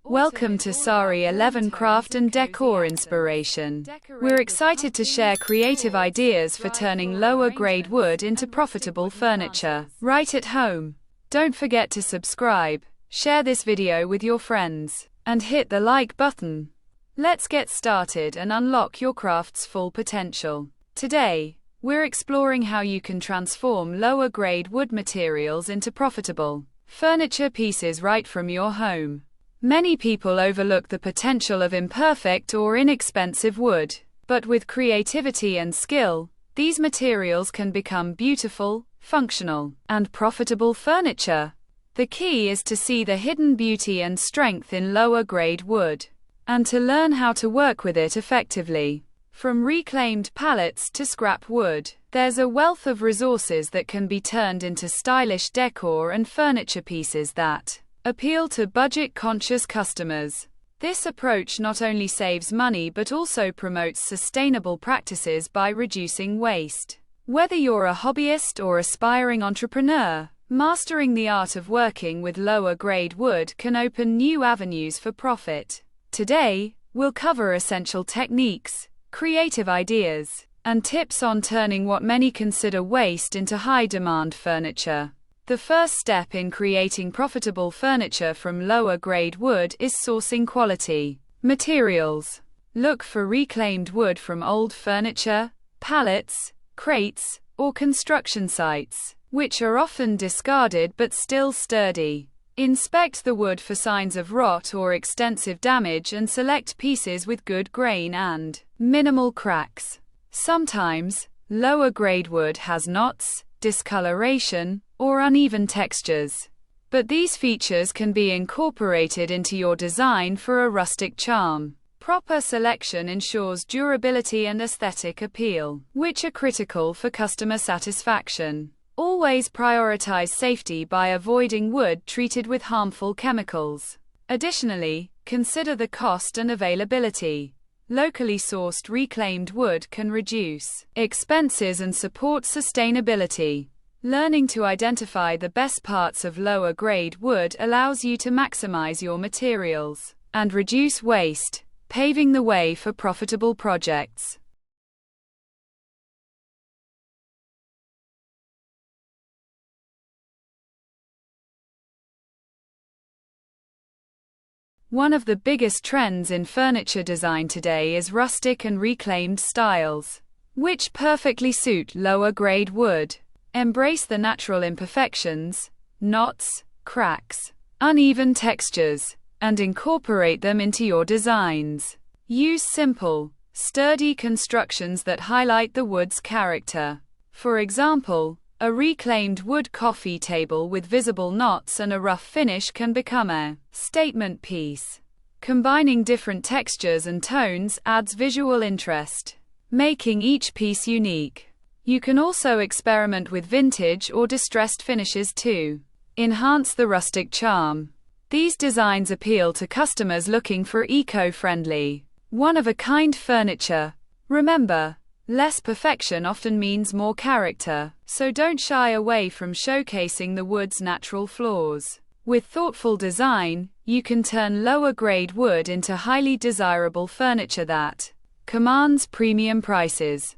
Welcome to Sari 11 Craft and Decor Inspiration. We're excited to share creative ideas for turning lower grade wood into profitable furniture right at home. Don't forget to subscribe, share this video with your friends, and hit the like button. Let's get started and unlock your craft's full potential. Today, we're exploring how you can transform lower grade wood materials into profitable furniture pieces right from your home. Many people overlook the potential of imperfect or inexpensive wood, but with creativity and skill, these materials can become beautiful, functional, and profitable furniture. The key is to see the hidden beauty and strength in lower grade wood, and to learn how to work with it effectively. From reclaimed pallets to scrap wood, there's a wealth of resources that can be turned into stylish decor and furniture pieces that appeal to budget-conscious customers. This approach not only saves money but also promotes sustainable practices by reducing waste. Whether you're a hobbyist or aspiring entrepreneur, mastering the art of working with lower-grade wood can open new avenues for profit. Today, we'll cover essential techniques, creative ideas, and tips on turning what many consider waste into high-demand furniture. The first step in creating profitable furniture from lower-grade wood is sourcing quality materials. Look for reclaimed wood from old furniture, pallets, crates, or construction sites, which are often discarded but still sturdy. Inspect the wood for signs of rot or extensive damage and select pieces with good grain and minimal cracks. Sometimes, lower-grade wood has knots, discoloration, or uneven textures. But these features can be incorporated into your design for a rustic charm. Proper selection ensures durability and aesthetic appeal, which are critical for customer satisfaction. Always prioritize safety by avoiding wood treated with harmful chemicals. Additionally, consider the cost and availability. Locally sourced reclaimed wood can reduce expenses and support sustainability. Learning to identify the best parts of lower-grade wood allows you to maximize your materials and reduce waste, paving the way for profitable projects. One of the biggest trends in furniture design today is rustic and reclaimed styles, which perfectly suit lower-grade wood. Embrace the natural imperfections, knots, cracks, uneven textures, and incorporate them into your designs. Use simple, sturdy constructions that highlight the wood's character. For example, a reclaimed wood coffee table with visible knots and a rough finish can become a statement piece. Combining different textures and tones adds visual interest, making each piece unique. You can also experiment with vintage or distressed finishes to enhance the rustic charm. These designs appeal to customers looking for eco-friendly, one-of-a-kind furniture. Remember, less perfection often means more character, so don't shy away from showcasing the wood's natural flaws. With thoughtful design, you can turn lower-grade wood into highly desirable furniture that commands premium prices.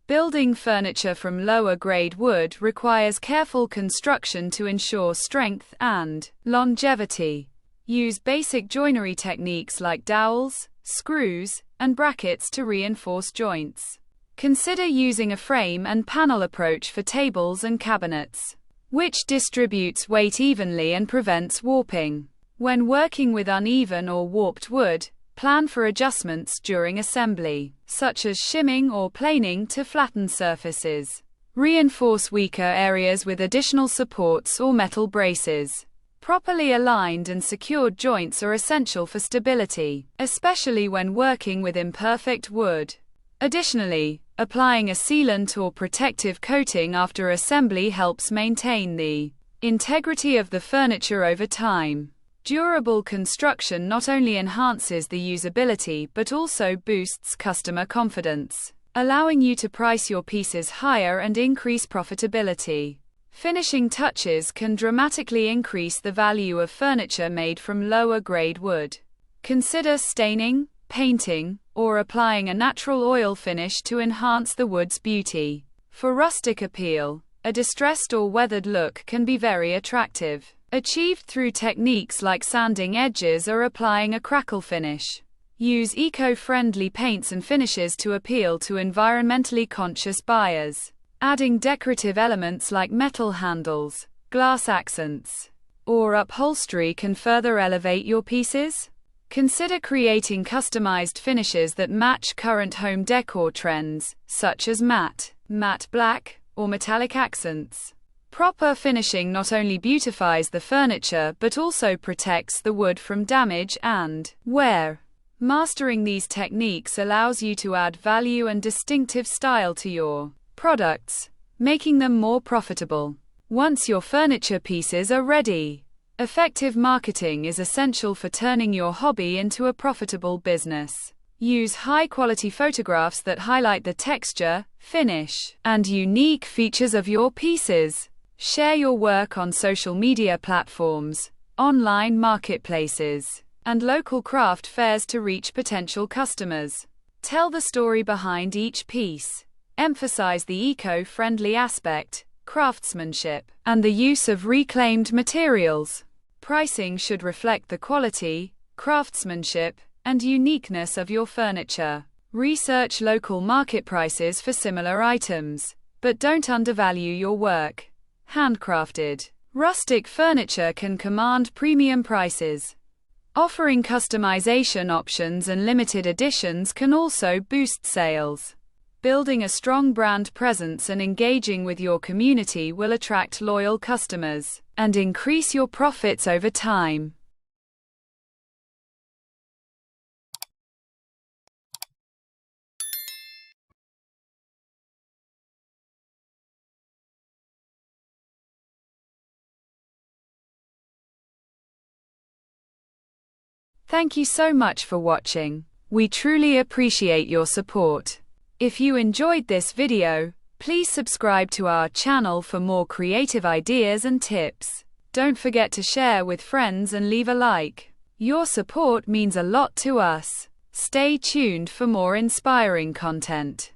Building furniture from lower-grade wood requires careful construction to ensure strength and longevity. Use basic joinery techniques like dowels, screws, and brackets to reinforce joints. Consider using a frame and panel approach for tables and cabinets, which distributes weight evenly and prevents warping. When working with uneven or warped wood, plan for adjustments during assembly, such as shimming or planing to flatten surfaces. Reinforce weaker areas with additional supports or metal braces. Properly aligned and secured joints are essential for stability, especially when working with imperfect wood. Additionally, applying a sealant or protective coating after assembly helps maintain the integrity of the furniture over time. Durable construction not only enhances the usability but also boosts customer confidence. allowing you to price your pieces higher and increase profitability. Finishing touches can dramatically increase the value of furniture made from lower-grade wood. Consider staining, painting, or applying a natural oil finish to enhance the wood's beauty. For rustic appeal, a distressed or weathered look can be very attractive, achieved through techniques like sanding edges or applying a crackle finish. Use eco-friendly paints and finishes to appeal to environmentally conscious buyers. Adding decorative elements like metal handles, glass accents, or upholstery can further elevate your pieces. Consider creating customized finishes that match current home decor trends, such as matte black, or metallic accents. Proper finishing not only beautifies the furniture but also protects the wood from damage and wear. Mastering these techniques allows you to add value and distinctive style to your products, making them more profitable. Once your furniture pieces are ready, effective marketing is essential for turning your hobby into a profitable business. Use high-quality photographs that highlight the texture, finish, and unique features of your pieces. Share your work on social media platforms, online marketplaces, and local craft fairs to reach potential customers. Tell the story behind each piece. Emphasize the eco-friendly aspect, craftsmanship, and the use of reclaimed materials. Pricing should reflect the quality, craftsmanship, and uniqueness of your furniture. Research local market prices for similar items, but don't undervalue your work. Handcrafted, rustic furniture can command premium prices. Offering customization options and limited editions can also boost sales. Building a strong brand presence and engaging with your community will attract loyal customers and increase your profits over time. Thank you so much for watching. We truly appreciate your support. If you enjoyed this video, please subscribe to our channel for more creative ideas and tips. Don't forget to share with friends and leave a like. Your support means a lot to us. Stay tuned for more inspiring content.